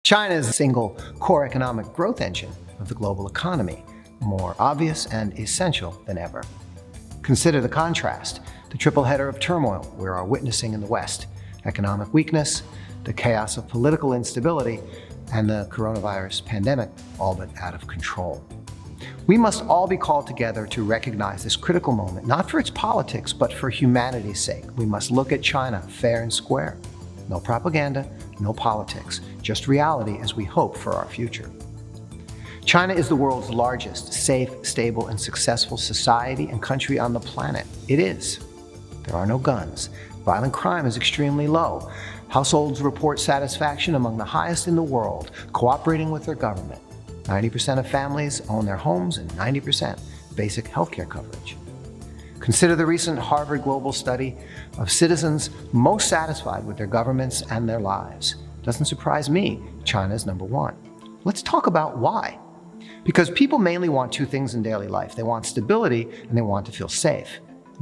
China is the single core economic growth engine of the global economy, more obvious and essential than ever. Consider the contrast, the triple header of turmoil we are witnessing in the West: economic weakness, the chaos of political instability, and the coronavirus pandemic, all but out of control. We must all be called together to recognize this critical moment, not for its politics, but for humanity's sake. We must look at China fair and square. No propaganda, no politics, just reality as we hope for our future. China is the world's largest safe, stable, and successful society and country on the planet. It is. There are no guns. Violent crime is extremely low. Households report satisfaction among the highest in the world, cooperating with their government. 90% of families own their homes and 90% basic healthcare coverage. Consider the recent Harvard Global study of citizens most satisfied with their governments and their lives. Doesn't surprise me, China is number one. Let's talk about why. Because people mainly want two things in daily life. They want stability and they want to feel safe.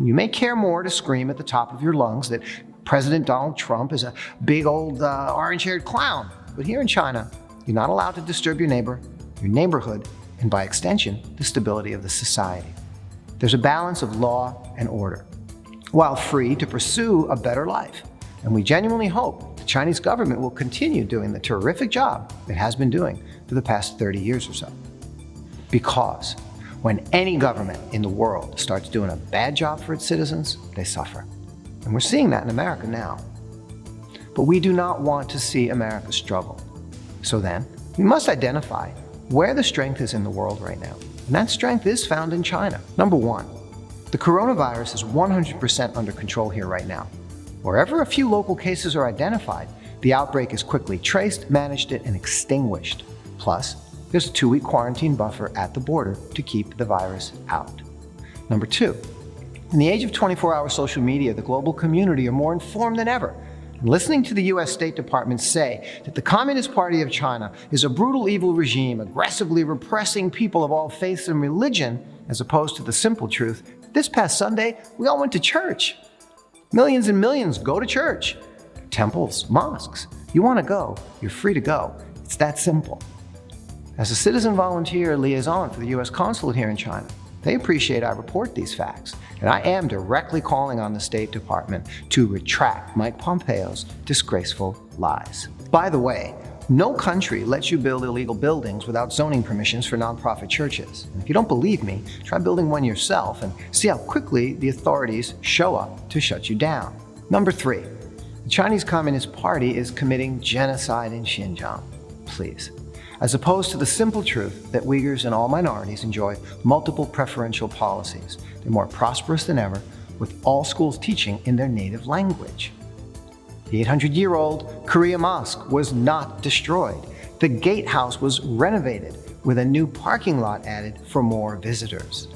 You may care more to scream at the top of your lungs that President Donald Trump is a big old orange-haired clown. But here in China, you're not allowed to disturb your neighbor, your neighborhood, and by extension, the stability of the society. There's a balance of law and order, while free to pursue a better life. And we genuinely hope the Chinese government will continue doing the terrific job it has been doing for the past 30 years or so. Because when any government in the world starts doing a bad job for its citizens, they suffer. And we're seeing that in America now. But we do not want to see America struggle. So then, we must identify where the strength is in the world right now. And that strength is found in China. Number one, the coronavirus is 100% under control here right now. Wherever a few local cases are identified, the outbreak is quickly traced, managed, and extinguished. Plus, there's a 2-week quarantine buffer at the border to keep the virus out. Number two, in the age of 24-hour social media, the global community are more informed than ever. And listening to the US State Department say that the Communist Party of China is a brutal, evil regime, aggressively repressing people of all faiths and religion, as opposed to the simple truth, this past Sunday, we all went to church. Millions and millions go to church. Temples, mosques. You want to go, you're free to go. It's that simple. As a citizen volunteer liaison for the US consulate here in China, they appreciate I report these facts, and I am directly calling on the State Department to retract Mike Pompeo's disgraceful lies. By the way, no country lets you build illegal buildings without zoning permissions for nonprofit churches. And if you don't believe me, try building one yourself and see how quickly the authorities show up to shut you down. Number three, the Chinese Communist Party is committing genocide in Xinjiang. Please. As opposed to the simple truth that Uyghurs and all minorities enjoy multiple preferential policies. They're more prosperous than ever, with all schools teaching in their native language. The 800-year-old Korea Mosque was not destroyed. The gatehouse was renovated with a new parking lot added for more visitors.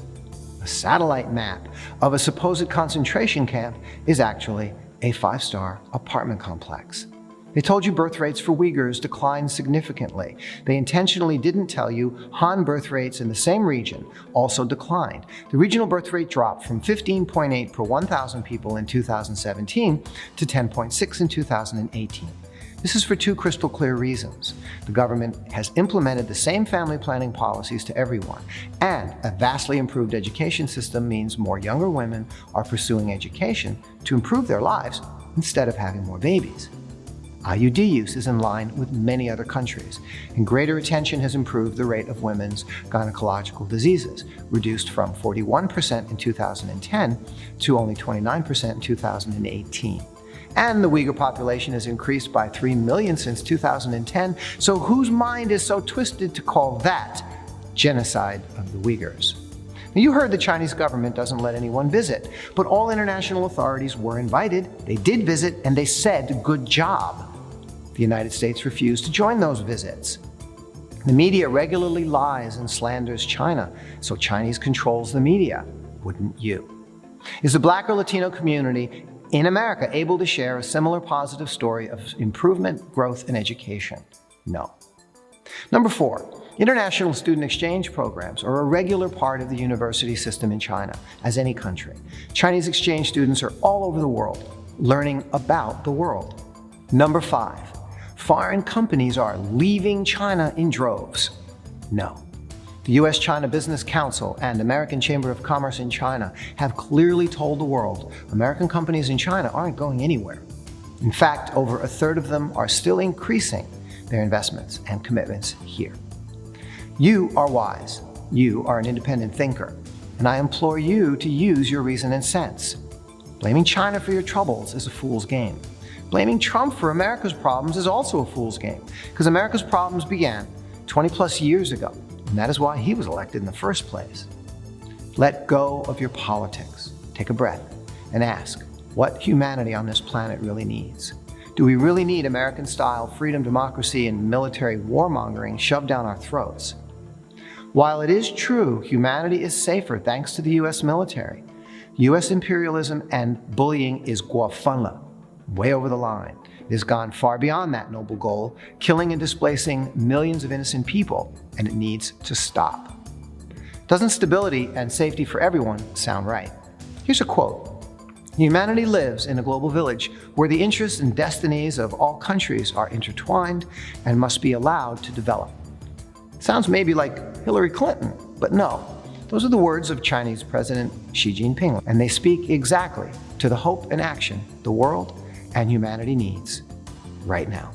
A satellite map of a supposed concentration camp is actually a 5-star apartment complex. They told you birth rates for Uyghurs declined significantly. They intentionally didn't tell you Han birth rates in the same region also declined. The regional birth rate dropped from 15.8 per 1,000 people in 2017 to 10.6 in 2018. This is for two crystal clear reasons. The government has implemented the same family planning policies to everyone, and a vastly improved education system means more younger women are pursuing education to improve their lives instead of having more babies. IUD use is in line with many other countries, and greater attention has improved the rate of women's gynecological diseases, reduced from 41% in 2010 to only 29% in 2018. And the Uyghur population has increased by 3 million since 2010, so whose mind is so twisted to call that genocide of the Uyghurs? Now, you heard the Chinese government doesn't let anyone visit, but all international authorities were invited, they did visit, and they said, good job. The United States refused to join those visits. The media regularly lies and slanders China, so Chinese controls the media. Wouldn't you? Is the Black or Latino community in America able to share a similar positive story of improvement, growth, and education? No. Number four, international student exchange programs are a regular part of the university system in China, as any country. Chinese exchange students are all over the world, learning about the world. Number five, foreign companies are leaving China in droves. No. The U.S.-China Business Council and American Chamber of Commerce in China have clearly told the world American companies in China aren't going anywhere. In fact, over a third of them are still increasing their investments and commitments here. You are wise. You are an independent thinker, and I implore you to use your reason and sense. Blaming China for your troubles is a fool's game. Blaming Trump for America's problems is also a fool's game, because America's problems began 20+ years ago, and that is why he was elected in the first place. Let go of your politics. Take a breath and ask what humanity on this planet really needs. Do we really need American-style freedom, democracy, and military warmongering shoved down our throats? While it is true humanity is safer thanks to the U.S. military, U.S. imperialism and bullying is guafanla, way over the line. It has gone far beyond that noble goal, killing and displacing millions of innocent people, and it needs to stop. Doesn't stability and safety for everyone sound right? Here's a quote. Humanity lives in a global village where the interests and destinies of all countries are intertwined and must be allowed to develop. Sounds maybe like Hillary Clinton, but no. Those are the words of Chinese President Xi Jinping, and they speak exactly to the hope and action the world and humanity needs right now.